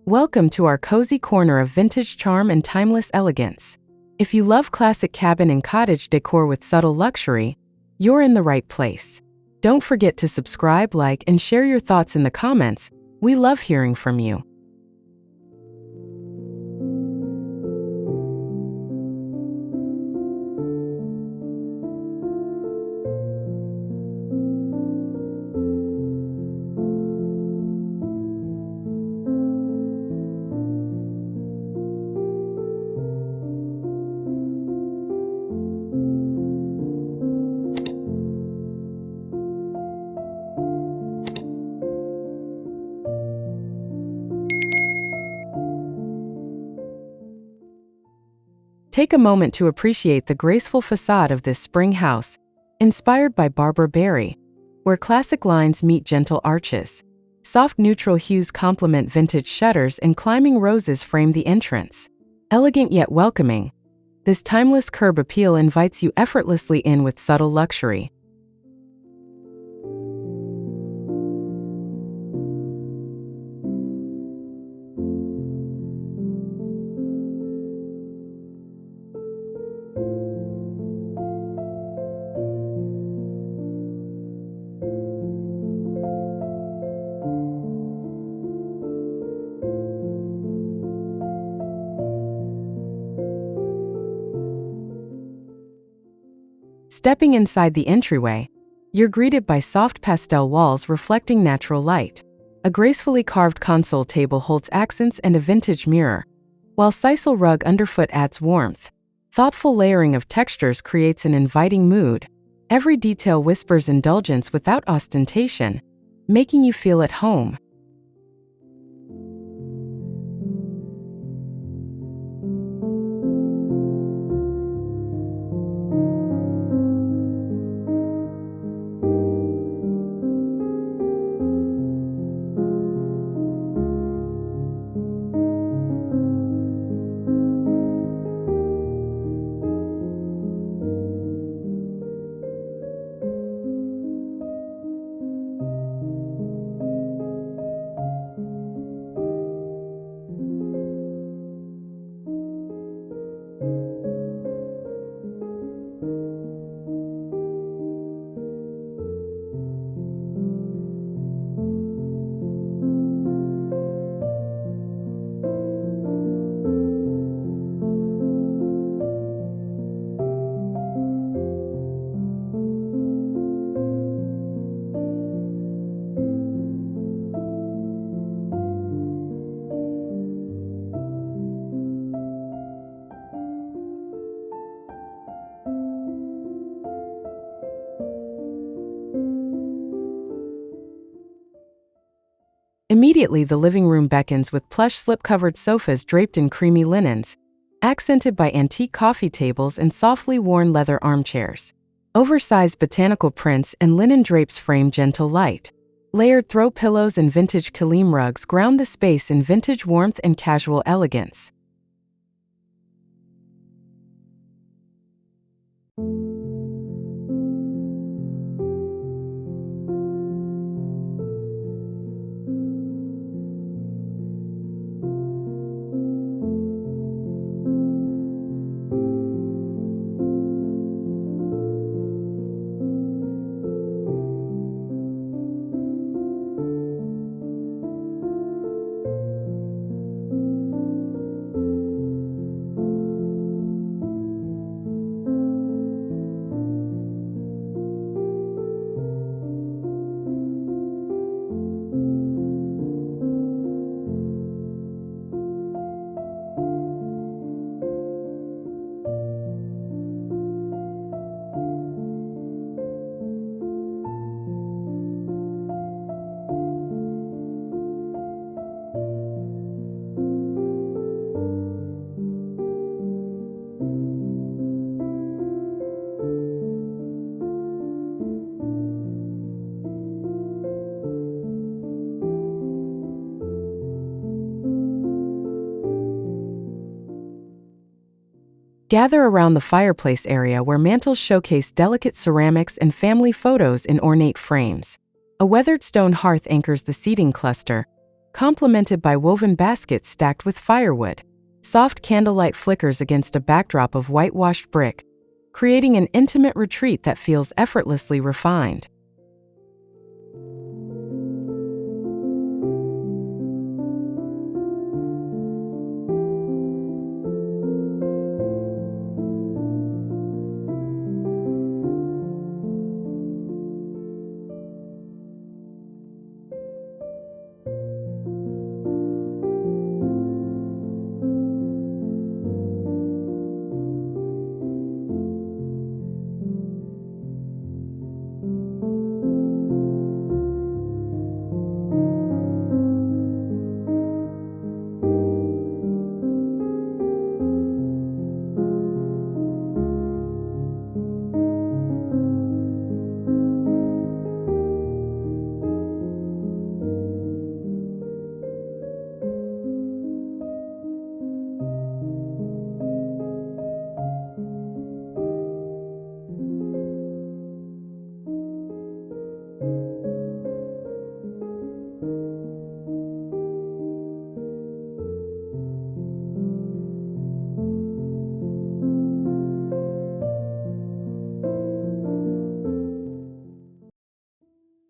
Welcome to our cozy corner of vintage charm and timeless elegance. If you love classic cabin and cottage decor with subtle luxury, you're in the right place. Don't forget to subscribe, like, and share your thoughts in the comments. We love hearing from you. Take a moment to appreciate the graceful facade of this spring house, inspired by Barbara Barry, where classic lines meet gentle arches. Soft neutral hues complement vintage shutters and climbing roses frame the entrance. Elegant yet welcoming, this timeless curb appeal invites you effortlessly in with subtle luxury. Stepping inside the entryway, you're greeted by soft pastel walls reflecting natural light. A gracefully carved console table holds accents and a vintage mirror, while sisal rug underfoot adds warmth. Thoughtful layering of textures creates an inviting mood. Every detail whispers indulgence without ostentation, making you feel at home. Immediately, the living room beckons with plush slip-covered sofas draped in creamy linens, accented by antique coffee tables and softly worn leather armchairs. Oversized botanical prints and linen drapes frame gentle light. Layered throw pillows and vintage kilim rugs ground the space in vintage warmth and casual elegance. Gather around the fireplace area where mantels showcase delicate ceramics and family photos in ornate frames. A weathered stone hearth anchors the seating cluster, complemented by woven baskets stacked with firewood. Soft candlelight flickers against a backdrop of whitewashed brick, creating an intimate retreat that feels effortlessly refined.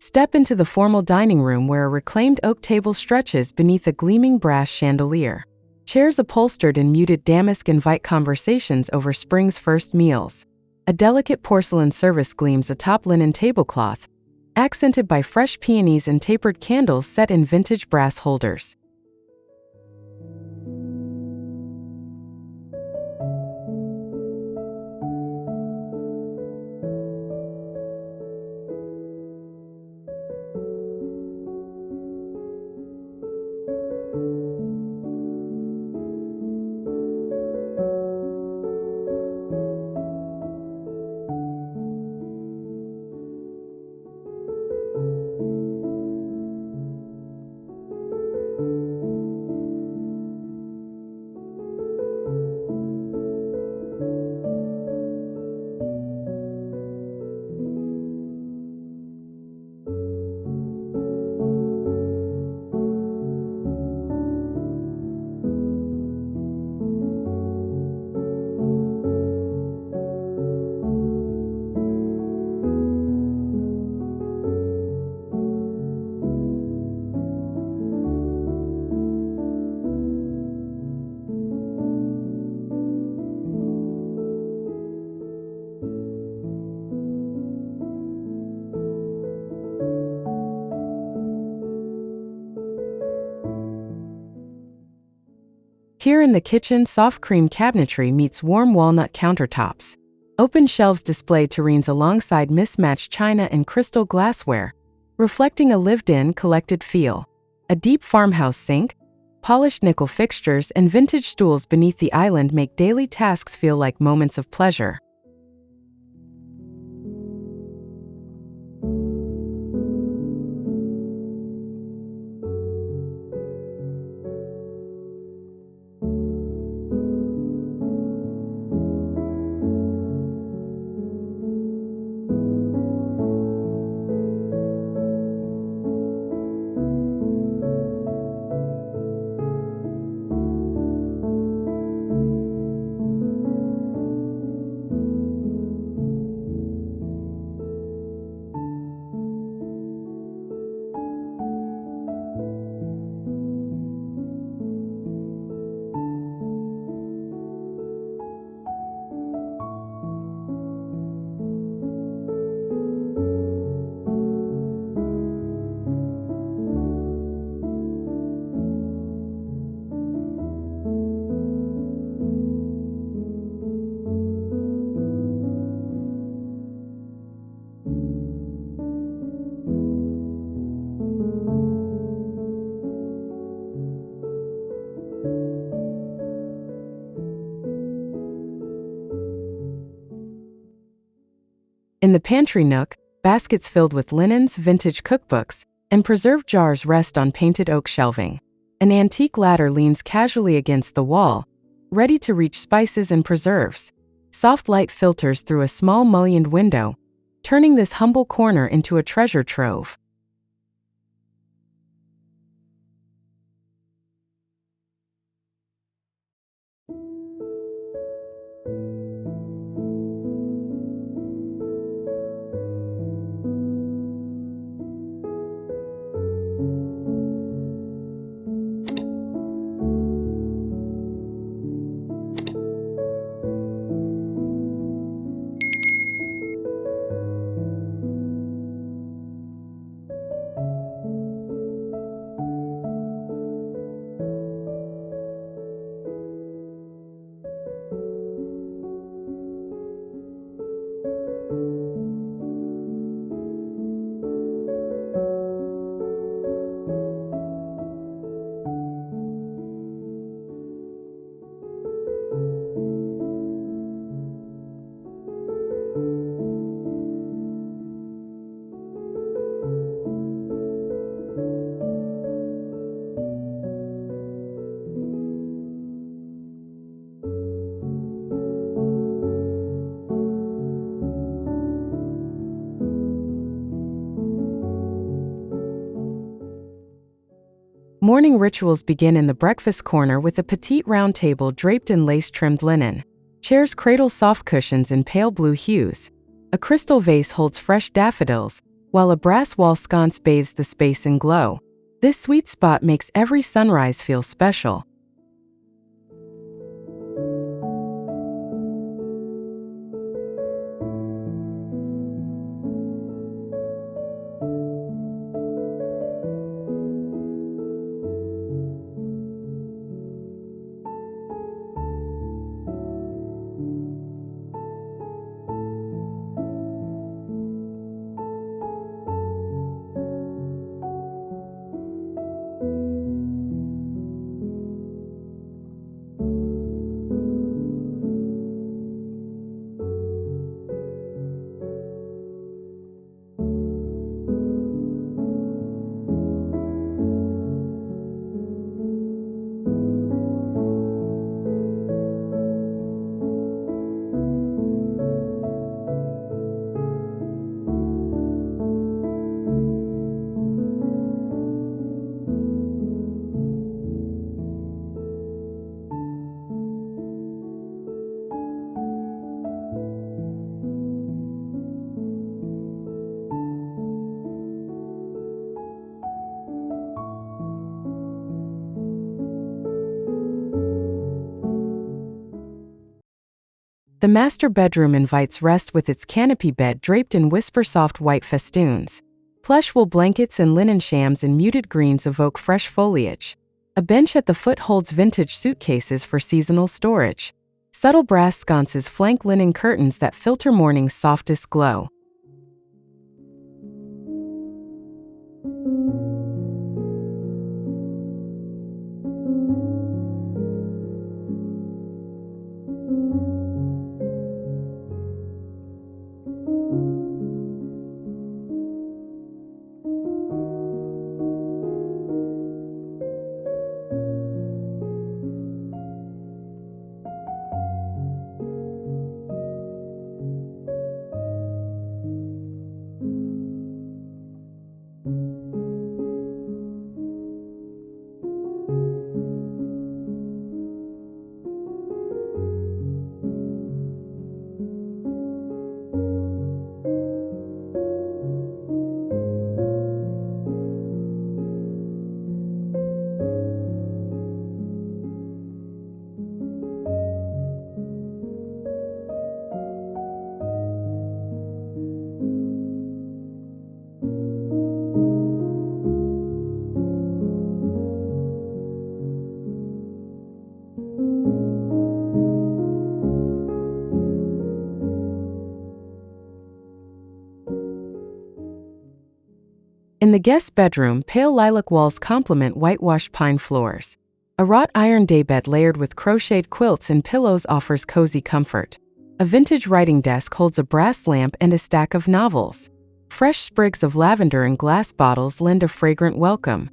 Step into the formal dining room where a reclaimed oak table stretches beneath a gleaming brass chandelier. Chairs upholstered in muted damask invite conversations over spring's first meals. A delicate porcelain service gleams atop linen tablecloth, accented by fresh peonies and tapered candles set in vintage brass holders. Here in the kitchen, soft cream cabinetry meets warm walnut countertops. Open shelves display terrines alongside mismatched china and crystal glassware, reflecting a lived-in, collected feel. A deep farmhouse sink, polished nickel fixtures, and vintage stools beneath the island make daily tasks feel like moments of pleasure. In the pantry nook, baskets filled with linens, vintage cookbooks, and preserved jars rest on painted oak shelving. An antique ladder leans casually against the wall, ready to reach spices and preserves. Soft light filters through a small mullioned window, turning this humble corner into a treasure trove. Morning rituals begin in the breakfast corner with a petite round table draped in lace-trimmed linen. Chairs cradle soft cushions in pale blue hues. A crystal vase holds fresh daffodils, while a brass wall sconce bathes the space in glow. This sweet spot makes every sunrise feel special. The master bedroom invites rest with its canopy bed draped in whisper-soft white festoons. Plush wool blankets and linen shams in muted greens evoke fresh foliage. A bench at the foot holds vintage suitcases for seasonal storage. Subtle brass sconces flank linen curtains that filter morning's softest glow. In the guest bedroom, pale lilac walls complement whitewashed pine floors. A wrought iron daybed layered with crocheted quilts and pillows offers cozy comfort. A vintage writing desk holds a brass lamp and a stack of novels. Fresh sprigs of lavender in glass bottles lend a fragrant welcome.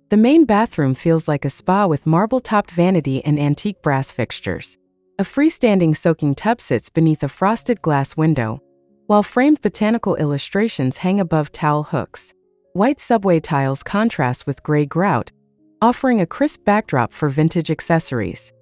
The main bathroom feels like a spa with marble-topped vanity and antique brass fixtures. A freestanding soaking tub sits beneath a frosted glass window, while framed botanical illustrations hang above towel hooks. White subway tiles contrast with gray grout, offering a crisp backdrop for vintage accessories.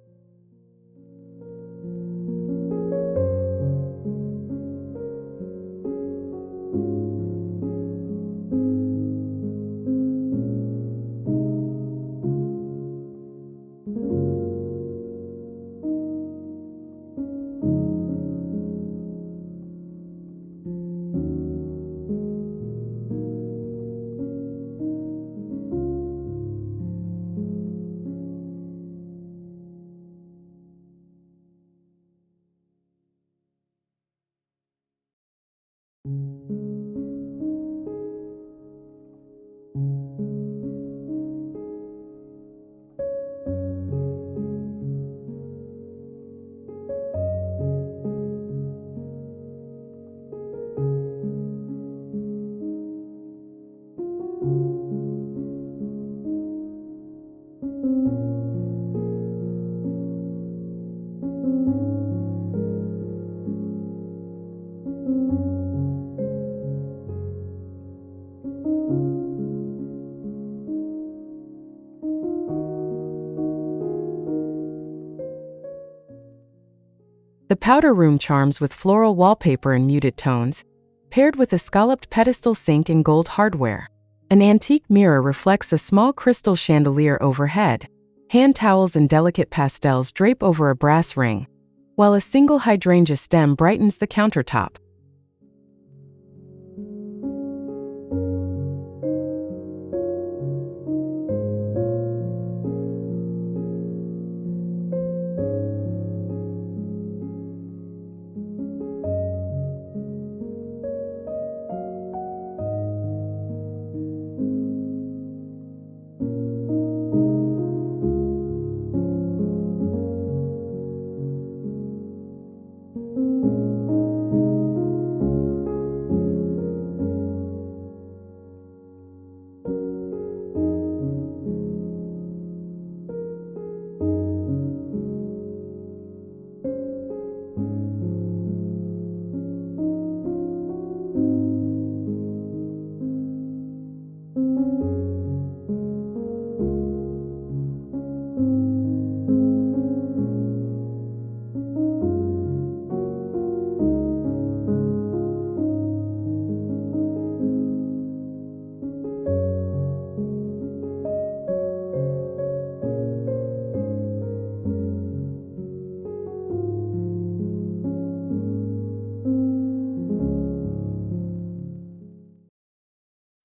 The powder room charms with floral wallpaper and muted tones, paired with a scalloped pedestal sink and gold hardware. An antique mirror reflects a small crystal chandelier overhead. Hand towels and delicate pastels drape over a brass ring, while a single hydrangea stem brightens the countertop.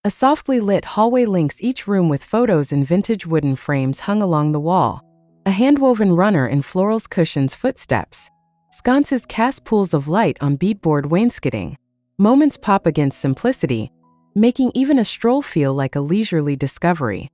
A softly lit hallway links each room with photos in vintage wooden frames hung along the wall. A hand-woven runner in florals cushions footsteps. Sconces cast pools of light on beadboard wainscoting. Moments pop against simplicity, making even a stroll feel like a leisurely discovery.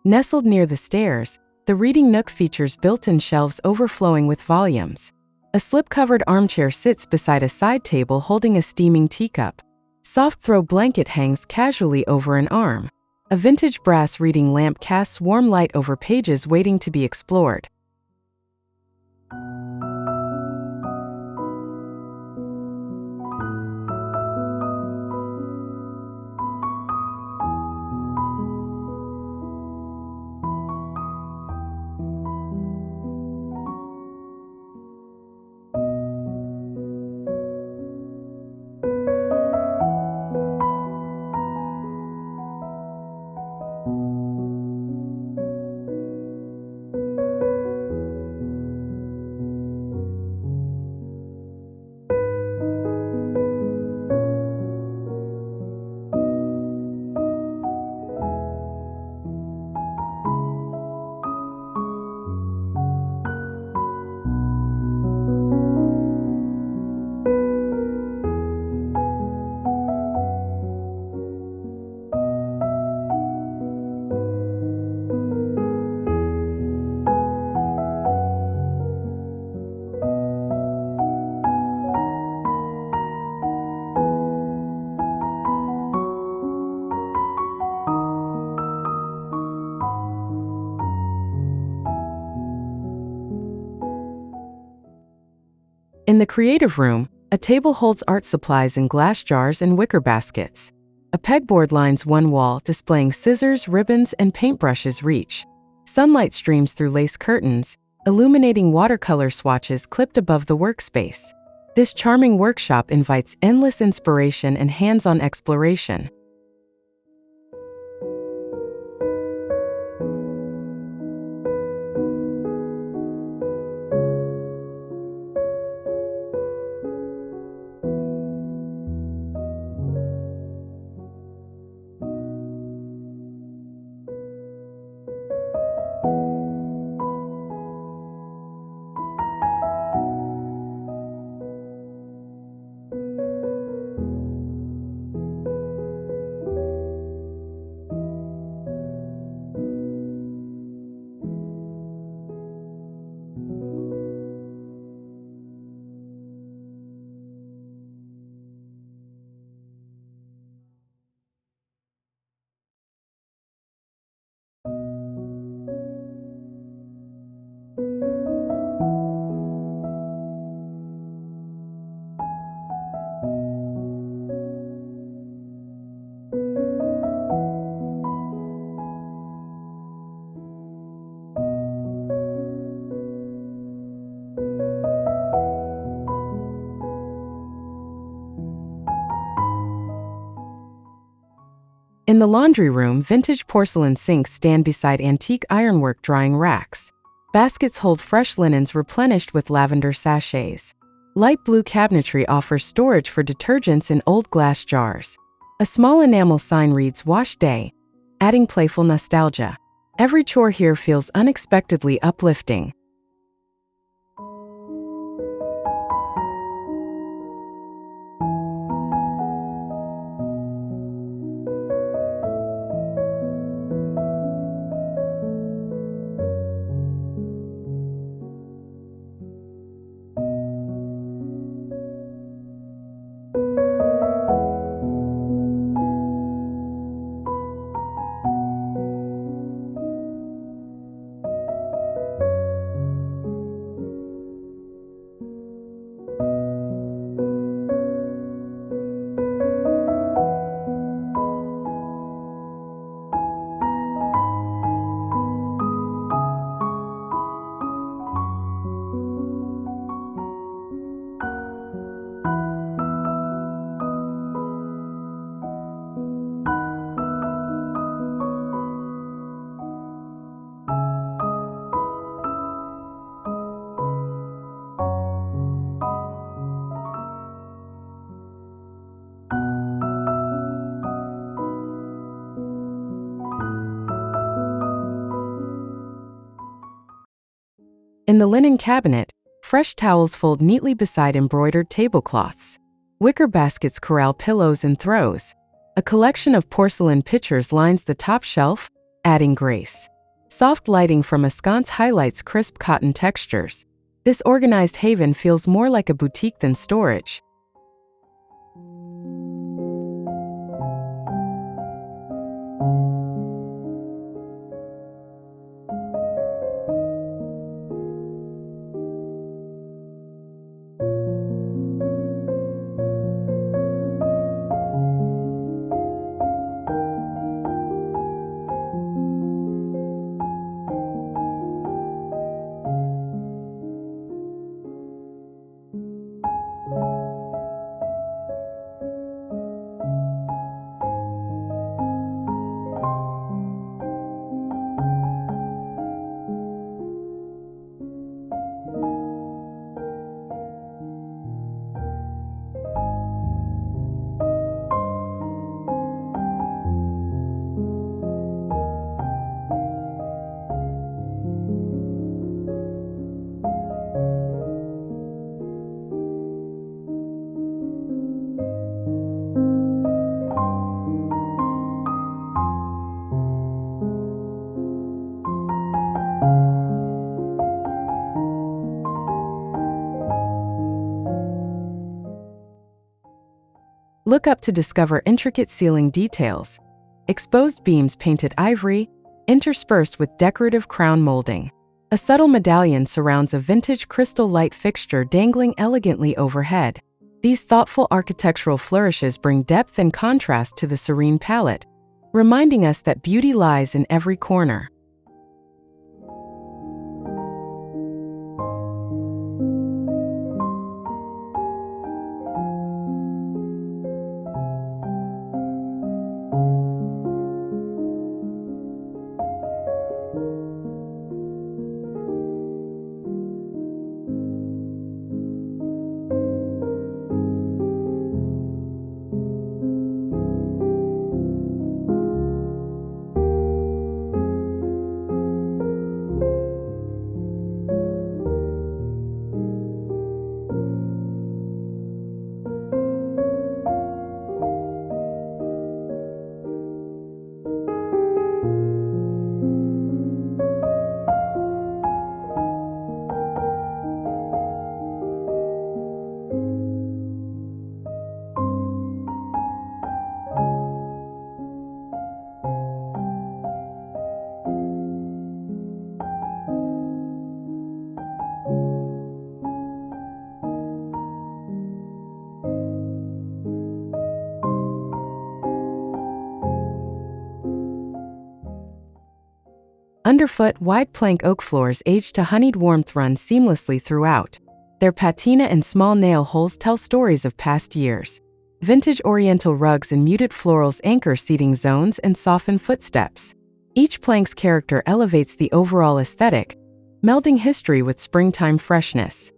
Nestled near the stairs, the reading nook features built-in shelves overflowing with volumes. A slip-covered armchair sits beside a side table holding a steaming teacup. Soft throw blanket hangs casually over an arm. A vintage brass reading lamp casts warm light over pages waiting to be explored. In the creative room, a table holds art supplies in glass jars and wicker baskets. A pegboard lines one wall, displaying scissors, ribbons, and paintbrushes reach. Sunlight streams through lace curtains, illuminating watercolor swatches clipped above the workspace. This charming workshop invites endless inspiration and hands-on exploration. In the laundry room, vintage porcelain sinks stand beside antique ironwork drying racks. Baskets hold fresh linens replenished with lavender sachets. Light blue cabinetry offers storage for detergents in old glass jars. A small enamel sign reads "Wash Day," adding playful nostalgia. Every chore here feels unexpectedly uplifting. In the linen cabinet, fresh towels fold neatly beside embroidered tablecloths. Wicker baskets corral pillows and throws. A collection of porcelain pitchers lines the top shelf, adding grace. Soft lighting from a sconce highlights crisp cotton textures. This organized haven feels more like a boutique than storage. Look up to discover intricate ceiling details. Exposed beams painted ivory, interspersed with decorative crown molding. A subtle medallion surrounds a vintage crystal light fixture dangling elegantly overhead. These thoughtful architectural flourishes bring depth and contrast to the serene palette, reminding us that beauty lies in every corner. Underfoot, wide plank oak floors aged to honeyed warmth run seamlessly throughout. Their patina and small nail holes tell stories of past years. Vintage oriental rugs and muted florals anchor seating zones and soften footsteps. Each plank's character elevates the overall aesthetic, melding history with springtime freshness.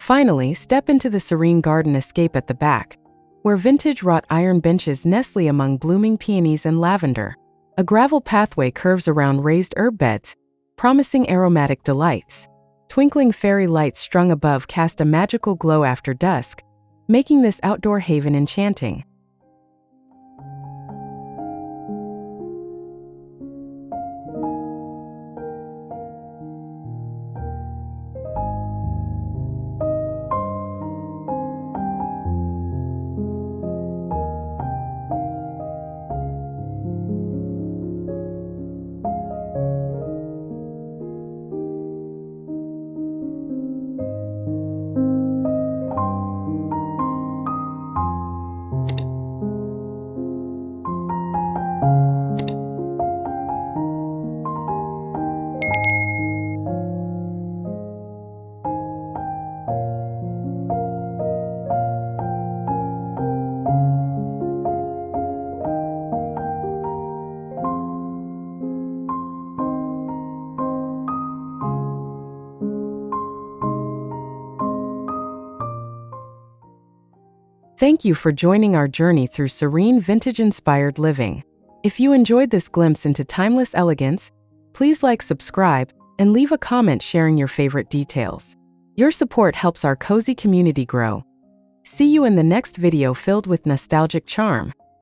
Finally, step into the serene garden escape at the back, where vintage wrought iron benches nestle among blooming peonies and lavender. A gravel pathway curves around raised herb beds, promising aromatic delights. Twinkling fairy lights strung above cast a magical glow after dusk, making this outdoor haven enchanting. Thank you for joining our journey through serene, vintage-inspired living. If you enjoyed this glimpse into timeless elegance, please like, subscribe, and leave a comment sharing your favorite details. Your support helps our cozy community grow. See you in the next video filled with nostalgic charm.